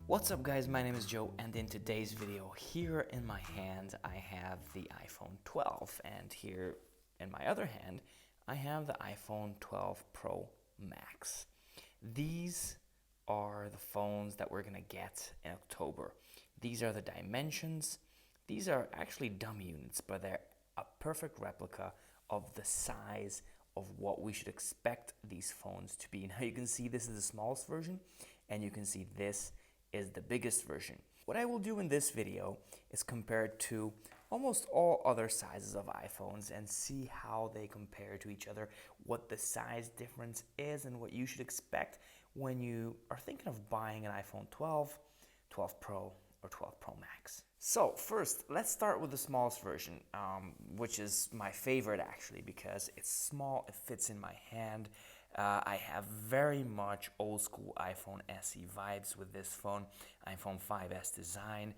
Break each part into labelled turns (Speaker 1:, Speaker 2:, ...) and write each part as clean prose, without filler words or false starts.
Speaker 1: What's up guys, my name is Joe, and in today's video, here in my hand I have the iPhone 12, and here in my other hand I have the iPhone 12 Pro Max. These are the phones that we're gonna get in October. These are the dimensions. These are actually dummy units, but they're a perfect replica of the size of what we should expect these phones to be. Now you can see this is the smallest version, and you can see this is the biggest version. What I will do in this video is compare it to almost all other sizes of iPhones and see how they compare to each other, what the size difference is, and what you should expect when you are thinking of buying an iPhone 12, 12 Pro, or 12 Pro Max. So first, let's start with the smallest version, which is my favorite actually because it's small, it fits in my hand. I have very much old school iPhone SE vibes with this phone, iPhone 5S design.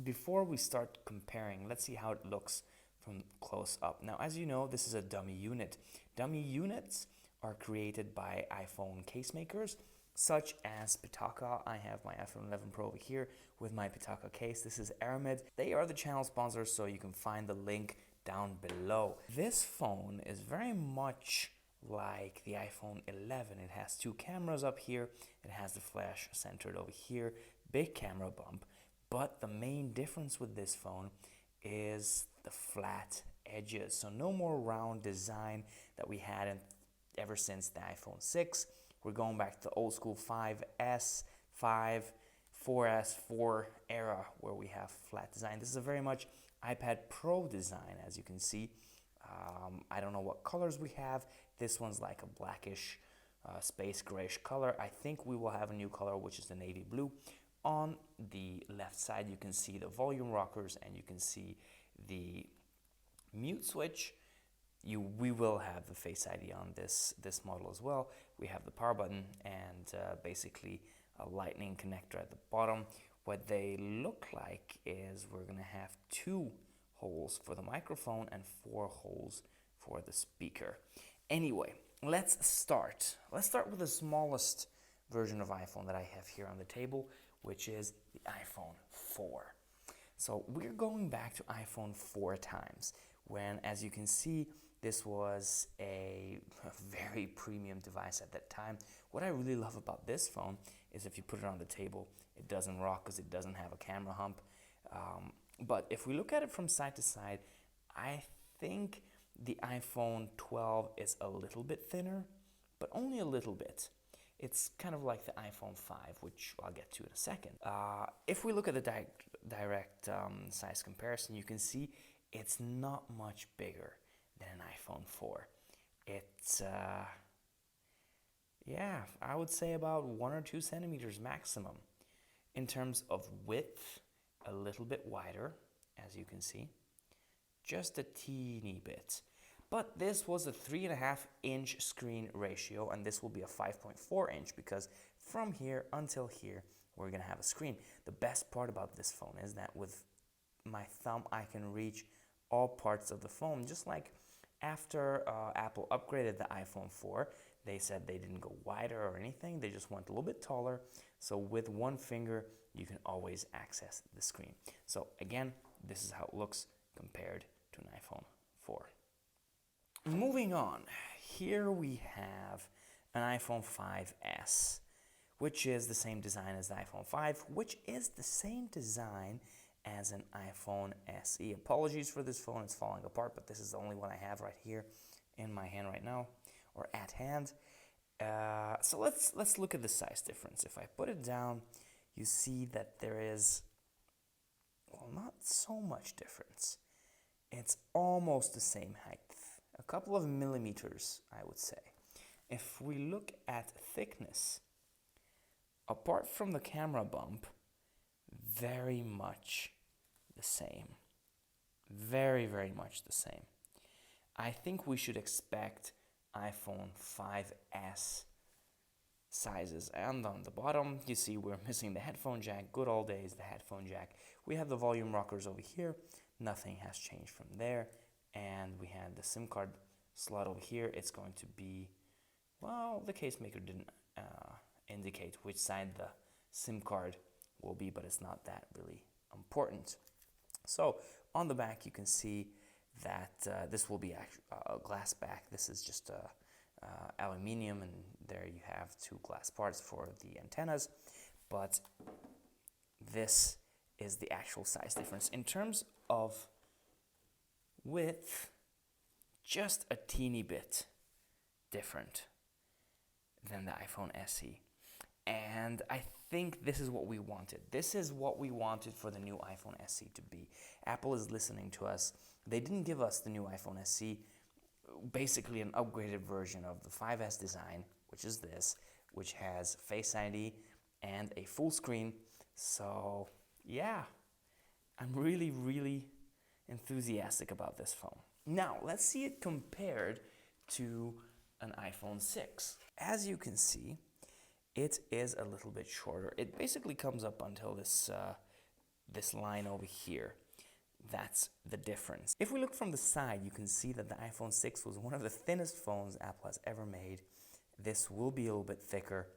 Speaker 1: Before we start comparing, let's see how it looks from close up. Now, as you know, this is a dummy unit. Dummy units are created by iPhone case makers, such as Pitaka. I have my iPhone 11 Pro over here with my Pitaka case. This is Aramid. They are the channel sponsors, so you can find the link down below. This phone is very much like the iPhone 11. It has two cameras up here. It has the flash centered over here, big camera bump. But the main difference with this phone is the flat edges. So no more round design that we had ever since the iPhone 6. We're going back to the old school 5S, 5, 4S, 4 era where we have flat design. This is a very much iPad Pro design, as you can see. I don't know what colors we have. This one's like a blackish, space grayish color. I think we will have a new color, which is the navy blue. On the left side, you can see the volume rockers and you can see the mute switch. We will have the Face ID on this model as well. We have the power button and basically a lightning connector at the bottom. What they look like is we're gonna have 2 holes for the microphone and 4 holes for the speaker. Anyway, let's start with the smallest version of iPhone that I have here on the table, which is the iPhone 4. So we're going back to iPhone 4 times when, as you can see, this was a very premium device at that time. What I really love about this phone is if you put it on the table, it doesn't rock because it doesn't have a camera hump. But if we look at it from side to side, I think the iPhone 12 is a little bit thinner, but only a little bit. It's kind of like the iPhone 5, which I'll get to in a second. If we look at the direct size comparison, you can see it's not much bigger than an iPhone 4. It's, yeah, I would say about 1 or 2 centimeters maximum. In terms of width, a little bit wider, as you can see, just a teeny bit. But this was a 3.5-inch screen ratio, and this will be a 5.4-inch because from here until here, we're gonna have a screen. The best part about this phone is that with my thumb, I can reach all parts of the phone. Just like after Apple upgraded the iPhone 4, they said they didn't go wider or anything. They just went a little bit taller. So with one finger, you can always access the screen. So again, this is how it looks compared to an iPhone 4. Moving on, here we have an iPhone 5S, which is the same design as the iPhone 5, which is the same design as an iPhone SE. Apologies for this phone, it's falling apart, but this is the only one I have right here in my hand right now, or at hand. So let's look at the size difference. If I put it down, you see that there is, well, not so much difference. It's almost the same height, a couple of millimeters, I would say. If we look at thickness, apart from the camera bump, very much the same. Very, very much the same. I think we should expect iPhone 5S sizes. And on the bottom, you see we're missing the headphone jack. Good old days, the headphone jack. We have the volume rockers over here. Nothing has changed from there. And we had the SIM card slot over here. It's going to be, well, the case maker didn't indicate which side the SIM card will be, but it's not that really important. So on the back you can see that this will be a glass back. This is just aluminium, and there you have two glass parts for the antennas, but this is the actual size difference. In terms of width, just a teeny bit different than the iPhone SE. And I think this is what we wanted. This is what we wanted for the new iPhone SE to be. Apple is listening to us. They didn't give us the new iPhone SE, basically an upgraded version of the 5S design, which is this, which has Face ID and a full screen. So yeah, I'm really, really enthusiastic about this phone. Now, let's see it compared to an iPhone 6. As you can see, it is a little bit shorter. It basically comes up until this line over here. That's the difference. If we look from the side, you can see that the iPhone 6 was one of the thinnest phones Apple has ever made. This will be a little bit thicker,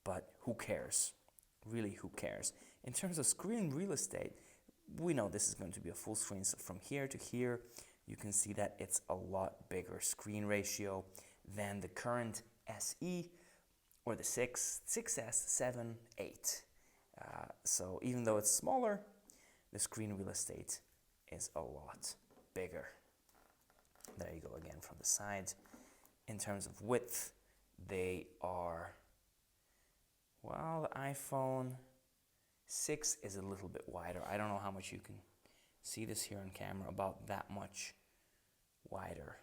Speaker 1: but who cares? Really, who cares? In terms of screen real estate, we know this is going to be a full screen. So from here to here, you can see that it's a lot bigger screen ratio than the current SE or the 6, 6S, 7, 8. So even though it's smaller, the screen real estate is a lot bigger. There you go again from the side. In terms of width, they are, well, the iPhone 6 is a little bit wider. I don't know how much you can see this here on camera, about that much wider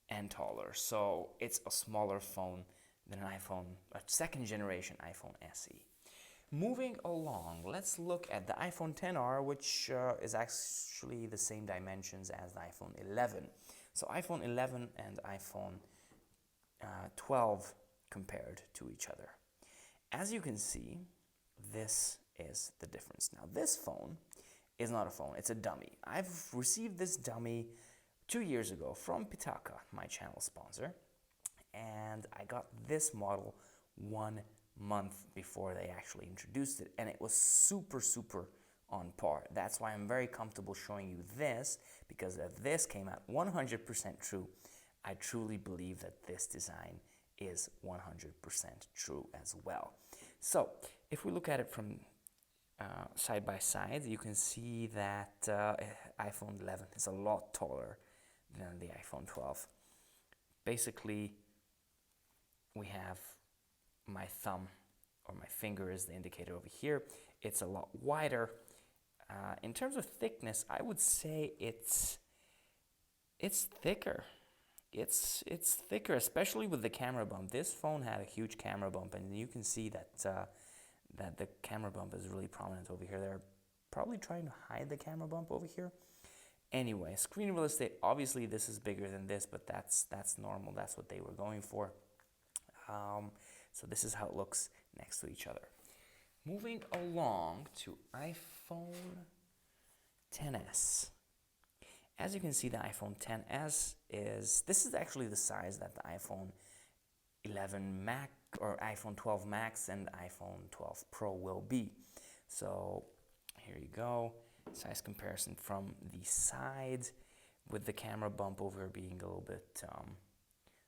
Speaker 1: and taller. So it's a smaller phone than an iPhone, a second generation iPhone SE. Moving along, let's look at the iPhone XR, which is actually the same dimensions as the iPhone 11. So iPhone 11 and iPhone 12 compared to each other. As you can see, this is the difference. Now, this phone is not a phone, it's a dummy. I've received this dummy 2 years ago from Pitaka, my channel sponsor, and I got this model 1 month before they actually introduced it, and it was super on par. That's why I'm very comfortable showing you this, because if this came out 100% true, I truly believe that this design is 100% true as well. So if we look at it from side by side, you can see that iPhone 11 is a lot taller than the iPhone 12. Basically, we have my thumb or my finger is the indicator over here. It's a lot wider. In terms of thickness, I would say it's thicker. It's thicker, especially with the camera bump. This phone had a huge camera bump, and you can see that that the camera bump is really prominent over here. They're probably trying to hide the camera bump over here. Anyway, screen real estate, obviously this is bigger than this, but that's normal. That's what they were going for. So this is how it looks next to each other. Moving along to iPhone XS. As you can see, the iPhone XS this is actually the size that the iPhone 11 Max or iPhone 12 Max and iPhone 12 Pro will be. So here you go, size comparison from the side, with the camera bump over being a little bit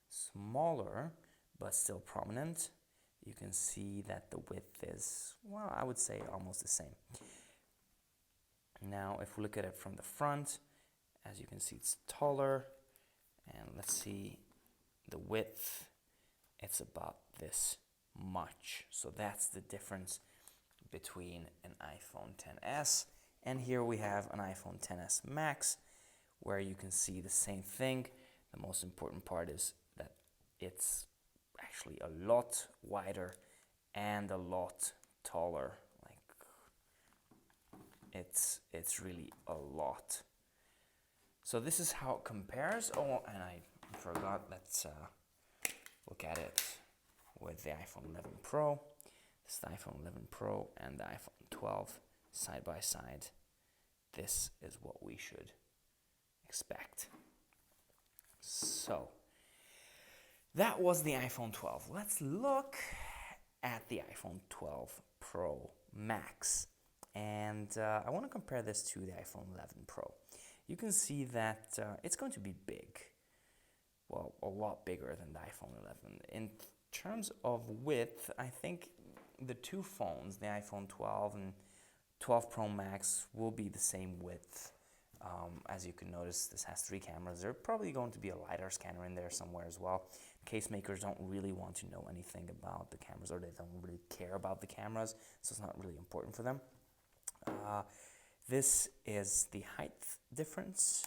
Speaker 1: smaller, but still prominent. You can see that the width is, well, I would say almost the same. Now, if we look at it from the front, as you can see, it's taller. And let's see the width. It's about this much. So that's the difference between an iPhone XS. And here we have an iPhone XS Max, where you can see the same thing. The most important part is that it's actually a lot wider and a lot taller. Like, it's really a lot. So this is how it compares. Oh, and I forgot, let's look at it with the iPhone 11 Pro. This is the iPhone 11 Pro and the iPhone 12 side by side. This is what we should expect. So that was the iPhone 12. Let's look at the iPhone 12 Pro Max. And I want to compare this to the iPhone 11 Pro. You can see that it's going to be big. Well, a lot bigger than the iPhone 11. In terms of width, I think the two phones, the iPhone 12 and 12 Pro Max, will be the same width. As you can notice, this has 3 cameras. There's probably going to be a LiDAR scanner in there somewhere as well. Case makers don't really want to know anything about the cameras, or they don't really care about the cameras, so it's not really important for them. This is the height difference.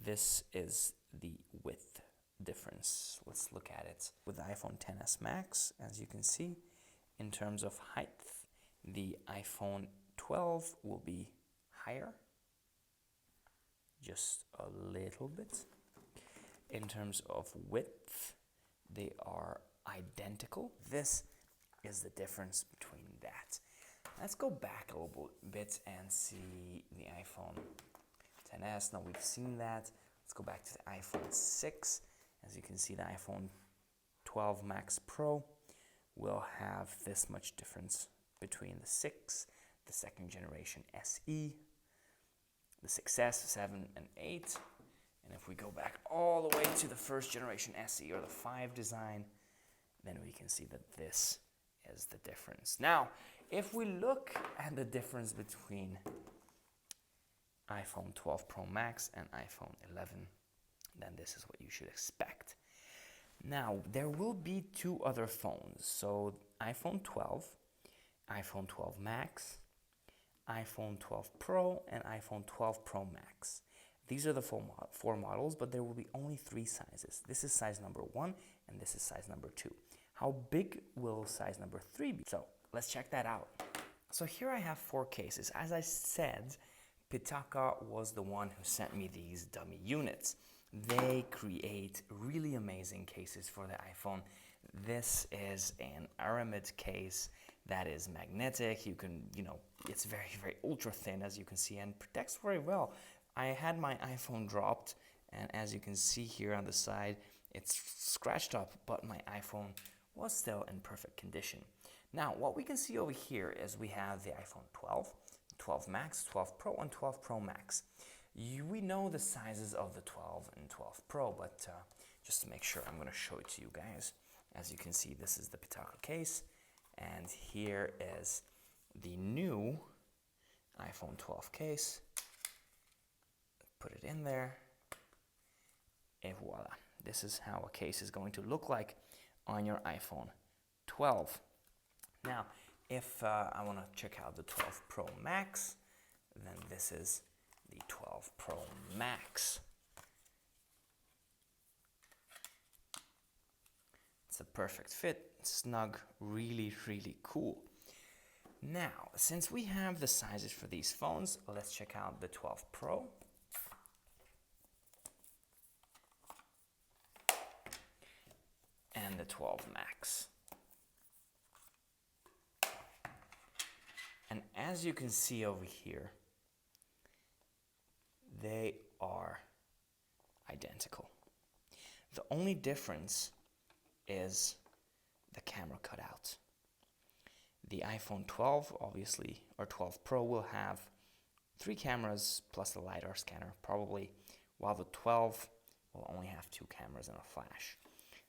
Speaker 1: This is the width difference. Let's look at it. With the iPhone XS Max, as you can see, in terms of height, the iPhone 12 will be higher, just a little bit. In terms of width, they are identical. This is the difference between that. Let's go back a little bit and see the iPhone XS. Now we've seen that. Let's go back to the iPhone 6. As you can see, the iPhone 12 Max Pro will have this much difference between the 6, the second generation SE, the 6S, 7, and 8. And if we go back all the way to the first generation SE, or the 5 design, then we can see that this is the difference. Now, if we look at the difference between iPhone 12 Pro Max and iPhone 11, then this is what you should expect. Now, there will be 2 other phones. So iPhone 12, iPhone 12 Max, iPhone 12 Pro, and iPhone 12 Pro Max. These are the 4 models, but there will be only 3 sizes. This is size number 1, and this is size number 2. How big will size number 3 be? So let's check that out. So here I have 4 cases. As I said, Pitaka was the one who sent me these dummy units. They create really amazing cases for the iPhone. This is an aramid case that is magnetic. You can, it's very, very ultra thin, as you can see, and protects very well. I had my iPhone dropped, and as you can see here on the side, it's scratched up, but my iPhone was still in perfect condition. Now, what we can see over here is we have the iPhone 12, 12 Max, 12 Pro, and 12 Pro Max. We know the sizes of the 12 and 12 Pro, but just to make sure, I'm going to show it to you guys. As you can see, this is the Pitaka case, and here is the new iPhone 12 case. Put it in there, and voila. This is how a case is going to look like on your iPhone 12. Now, if I want to check out the 12 Pro Max, then this is the 12 Pro Max. It's a perfect fit, snug, really, really cool. Now, since we have the sizes for these phones, let's check out the 12 Pro. And the 12 Max. And as you can see over here, they are identical. The only difference is the camera cutout. The iPhone 12, obviously, or 12 Pro will have 3 cameras plus the LiDAR scanner, probably, while the 12 will only have 2 cameras and a flash.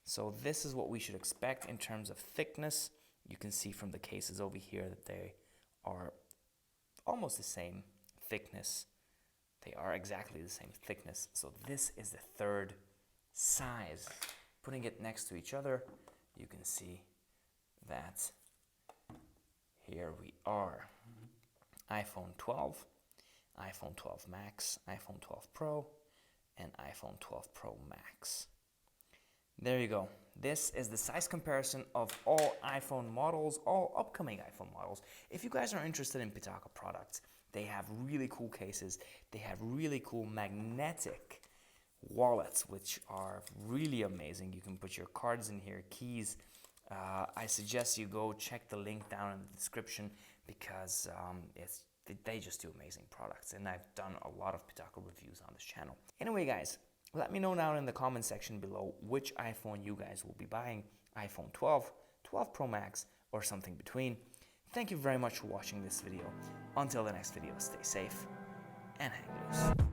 Speaker 1: So this is what we should expect in terms of thickness. You can see from the cases over here that they are almost the same thickness. They are exactly the same thickness. So this is the 3rd size. Putting it next to each other, you can see that here we are. iPhone 12, iPhone 12 Max, iPhone 12 Pro, and iPhone 12 Pro Max. There you go. This is the size comparison of all iPhone models, all upcoming iPhone models. If you guys are interested in Pitaka products, they have really cool cases. They have really cool magnetic wallets, which are really amazing. You can put your cards in here, keys. I suggest you go check the link down in the description, because they just do amazing products. And I've done a lot of Pitaka reviews on this channel. Anyway, guys, let me know down in the comment section below which iPhone you guys will be buying, iPhone 12, 12 Pro Max, or something between. Thank you very much for watching this video. Until the next video, stay safe and hang loose.